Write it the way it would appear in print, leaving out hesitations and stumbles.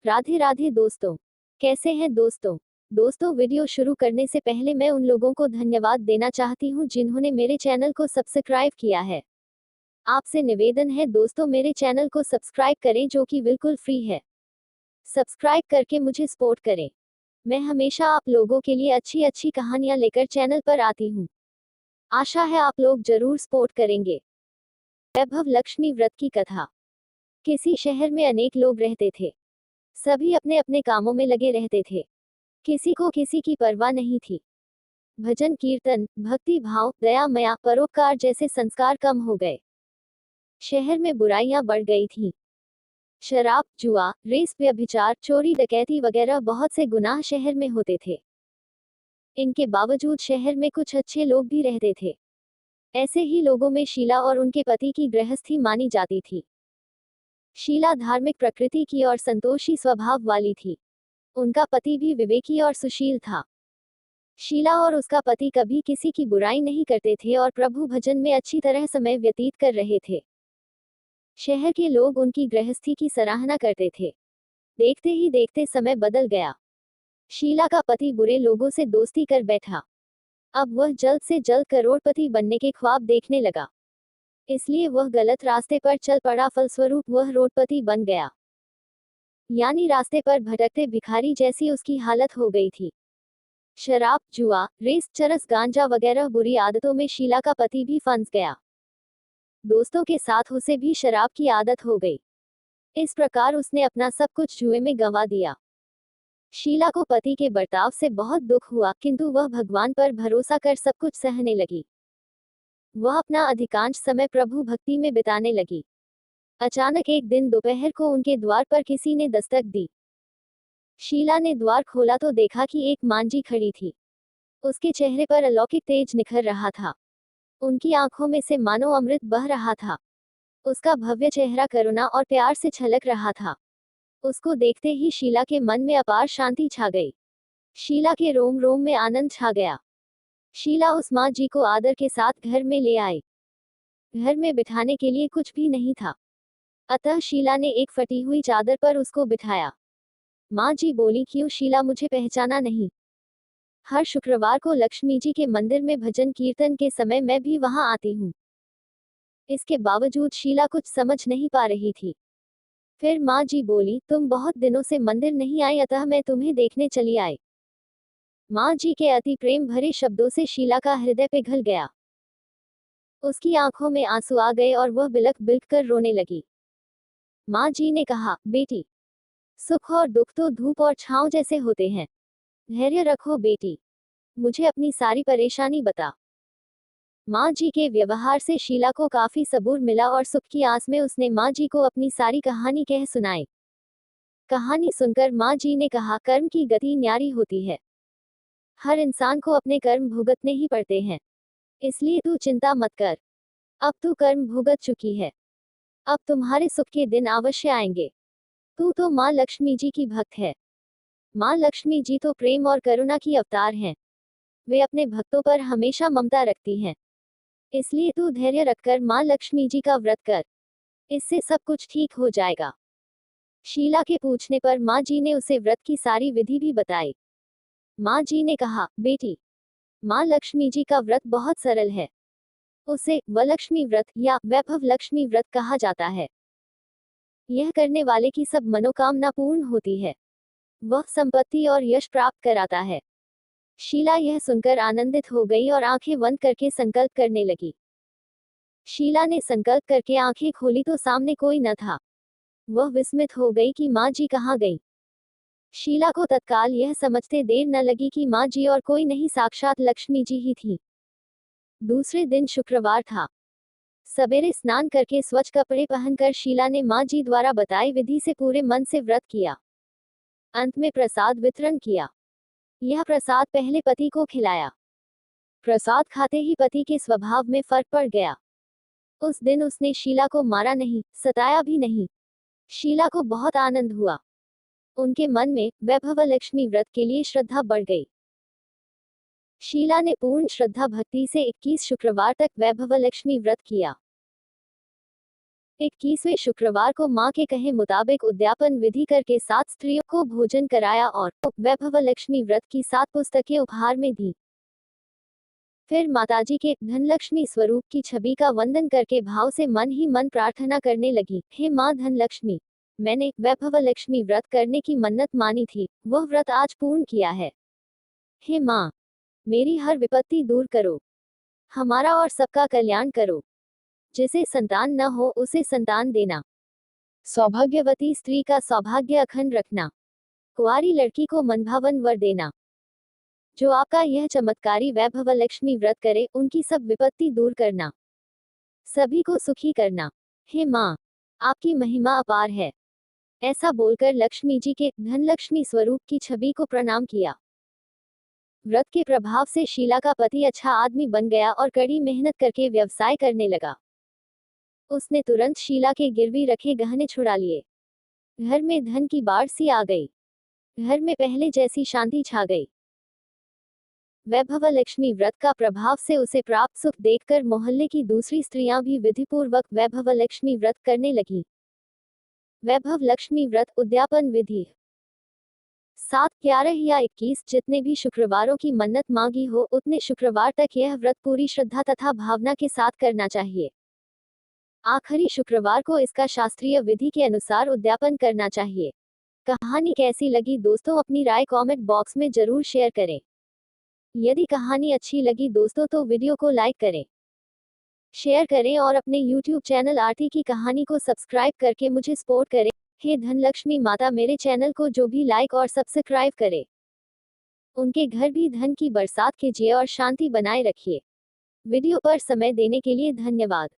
राधे राधे दोस्तों। कैसे हैं दोस्तों? दोस्तों, वीडियो शुरू करने से पहले मैं उन लोगों को धन्यवाद देना चाहती हूं जिन्होंने मेरे चैनल को सब्सक्राइब किया है। आपसे निवेदन है दोस्तों, मेरे चैनल को सब्सक्राइब करें जो कि बिल्कुल फ्री है। सब्सक्राइब करके मुझे सपोर्ट करें। मैं हमेशा आप लोगों के लिए अच्छी अच्छी कहानियां लेकर चैनल पर आती हूं। आशा है आप लोग जरूर सपोर्ट करेंगे। वैभव लक्ष्मी व्रत की कथा। किसी शहर में अनेक लोग रहते थे। सभी अपने अपने कामों में लगे रहते थे। किसी को किसी की परवाह नहीं थी। भजन कीर्तन, भक्ति भाव, दया मया, परोपकार जैसे संस्कार कम हो गए। शहर में बुराइयां बढ़ गई थीं। शराब, जुआ, रेस, व्यभिचार, चोरी, डकैती वगैरह बहुत से गुनाह शहर में होते थे। इनके बावजूद शहर में कुछ अच्छे लोग भी रहते थे। ऐसे ही लोगों में शीला और उनके पति की गृहस्थी मानी जाती थी। शीला धार्मिक प्रकृति की और संतोषी स्वभाव वाली थी। उनका पति भी विवेकी और सुशील था। शीला और उसका पति कभी किसी की बुराई नहीं करते थे और प्रभु भजन में अच्छी तरह समय व्यतीत कर रहे थे। शहर के लोग उनकी गृहस्थी की सराहना करते थे। देखते ही देखते समय बदल गया। शीला का पति बुरे लोगों से दोस्ती कर बैठा। अब वह जल्द से जल्द करोड़पति बनने के ख्वाब देखने लगा। इसलिए वह गलत रास्ते पर चल पड़ा, फलस्वरूप वह रोडपति बन गया। यानी रास्ते पर भटकते भिखारी जैसी उसकी हालत हो गई थी। शराब, जुआ, रेस, चरस, गांजा वगैरह बुरी आदतों में शीला का पति भी फंस गया। दोस्तों के साथ उसे भी शराब की आदत हो गई। इस प्रकार उसने अपना सब कुछ जुए में गंवा दिया। शीला को पति के बर्ताव से बहुत दुख हुआ, किंतु वह भगवान पर भरोसा कर सब कुछ सहने लगी। वह अपना अधिकांश समय प्रभु भक्ति में बिताने लगी। अचानक एक दिन दोपहर को उनके द्वार पर किसी ने दस्तक दी। शीला ने द्वार खोला तो देखा कि एक मांझी खड़ी थी। उसके चेहरे पर अलौकिक तेज निखर रहा था। उनकी आंखों में से मानो अमृत बह रहा था। उसका भव्य चेहरा करुणा और प्यार से छलक रहा था। उसको देखते ही शीला के मन में अपार शांति छा गई। शीला के रोम रोम में आनंद छा गया। शीला उस माँ जी को आदर के साथ घर में ले आई। घर में बिठाने के लिए कुछ भी नहीं था, अतः शीला ने एक फटी हुई चादर पर उसको बिठाया। माँ जी बोली, क्यों शीला, मुझे पहचाना नहीं? हर शुक्रवार को लक्ष्मी जी के मंदिर में भजन कीर्तन के समय मैं भी वहां आती हूँ। इसके बावजूद शीला कुछ समझ नहीं पा रही थी। फिर माँ जी बोली, तुम बहुत दिनों से मंदिर नहीं आई, अतः मैं तुम्हें देखने चली आई। माँ जी के अति प्रेम भरे शब्दों से शीला का हृदय पिघल गया। उसकी आंखों में आंसू आ गए और वह बिलख बिलख कर रोने लगी। माँ जी ने कहा, बेटी, सुख और दुख तो धूप और छांव जैसे होते हैं। धैर्य रखो बेटी, मुझे अपनी सारी परेशानी बता। माँ जी के व्यवहार से शीला को काफी सबूर मिला और सुख की आस में उसने माँ जी को अपनी सारी कहानी कह सुनाई। कहानी सुनकर माँ जी ने कहा, कर्म की गति न्यारी होती है। हर इंसान को अपने कर्म भुगतने ही पड़ते हैं। इसलिए तू चिंता मत कर। अब तू कर्म भुगत चुकी है। अब तुम्हारे सुख के दिन अवश्य आएंगे। तू तो माँ लक्ष्मी जी की भक्त है। माँ लक्ष्मी जी तो प्रेम और करुणा की अवतार हैं। वे अपने भक्तों पर हमेशा ममता रखती हैं। इसलिए तू धैर्य रखकर माँ लक्ष्मी जी का व्रत कर। इससे सब कुछ ठीक हो जाएगा। शीला के पूछने पर माँ जी ने उसे व्रत की सारी विधि भी बताई। माँ जी ने कहा, बेटी, माँ लक्ष्मी जी का व्रत बहुत सरल है। उसे वलक्ष्मी व्रत या वैभव लक्ष्मी व्रत कहा जाता है। यह करने वाले की सब मनोकामना पूर्ण होती है। वह संपत्ति और यश प्राप्त कराता है। शीला यह सुनकर आनंदित हो गई और आंखें बंद करके संकल्प करने लगी। शीला ने संकल्प करके आंखें खोली तो सामने कोई न था। वह विस्मित हो गई कि माँ जी कहाँ गई। शीला को तत्काल यह समझते देर न लगी कि माँ जी और कोई नहीं, साक्षात लक्ष्मी जी ही थी। दूसरे दिन शुक्रवार था। सवेरे स्नान करके स्वच्छ कपड़े पहनकर शीला ने माँ जी द्वारा बताई विधि से पूरे मन से व्रत किया। अंत में प्रसाद वितरण किया। यह प्रसाद पहले पति को खिलाया। प्रसाद खाते ही पति के स्वभाव में फर्क पड़ गया। उस दिन उसने शीला को मारा नहीं, सताया भी नहीं। शीला को बहुत आनंद हुआ। उनके मन में वैभव लक्ष्मी व्रत के लिए श्रद्धा बढ़ गई। शीला ने पूर्ण श्रद्धा भक्ति से 21 शुक्रवार तक वैभव लक्ष्मी व्रत किया। 21वें शुक्रवार को मां के कहे मुताबिक उद्यापन विधि करके 7 स्त्रियों को भोजन कराया और वैभवलक्ष्मी व्रत की 7 पुस्तकें उपहार में दी। फिर माताजी के धनलक्ष्मी स्वरूप की छवि का वंदन करके भाव से मन ही मन प्रार्थना करने लगी, हे मां धनलक्ष्मी, मैंने वैभवलक्ष्मी व्रत करने की मन्नत मानी थी, वह व्रत आज पूर्ण किया है। हे मां, मेरी हर विपत्ति दूर करो, हमारा और सबका कल्याण करो। जिसे संतान न हो उसे संतान देना, सौभाग्यवती स्त्री का सौभाग्य अखंड रखना, कुंवारी लड़की को मनभावन वर देना। जो आपका यह चमत्कारी वैभवलक्ष्मी व्रत करे उनकी सब विपत्ति दूर करना, सभी को सुखी करना। हे मां, आपकी महिमा अपार है। ऐसा बोलकर लक्ष्मी जी के धनलक्ष्मी स्वरूप की छवि को प्रणाम किया। व्रत के प्रभाव से शीला का पति अच्छा आदमी बन गया और कड़ी मेहनत करके व्यवसाय करने लगा। उसने तुरंत शीला के गिरवी रखे गहने छुड़ा लिए। घर में धन की बाढ़ सी आ गई। घर में पहले जैसी शांति छा गई। वैभवलक्ष्मी व्रत का प्रभाव से उसे प्राप्त सुख देखकर मोहल्ले की दूसरी स्त्रियां भी विधिपूर्वक वैभवलक्ष्मी व्रत करने लगी। वैभवलक्ष्मी व्रत उद्यापन विधि। 7, 11 या 21 जितने भी शुक्रवारों की मन्नत मांगी हो उतने शुक्रवार तक यह व्रत पूरी श्रद्धा तथा भावना के साथ करना चाहिए। आखिरी शुक्रवार को इसका शास्त्रीय विधि के अनुसार उद्यापन करना चाहिए। कहानी कैसी लगी दोस्तों, अपनी राय कमेंट बॉक्स में जरूर शेयर करें। यदि कहानी अच्छी लगी दोस्तों तो वीडियो को लाइक करें, शेयर करें और अपने YouTube चैनल आरती की कहानी को सब्सक्राइब करके मुझे सपोर्ट करें। हे धनलक्ष्मी माता, मेरे चैनल को जो भी लाइक और सब्सक्राइब करे उनके घर भी धन की बरसात कीजिए और शांति बनाए रखिए। वीडियो पर समय देने के लिए धन्यवाद।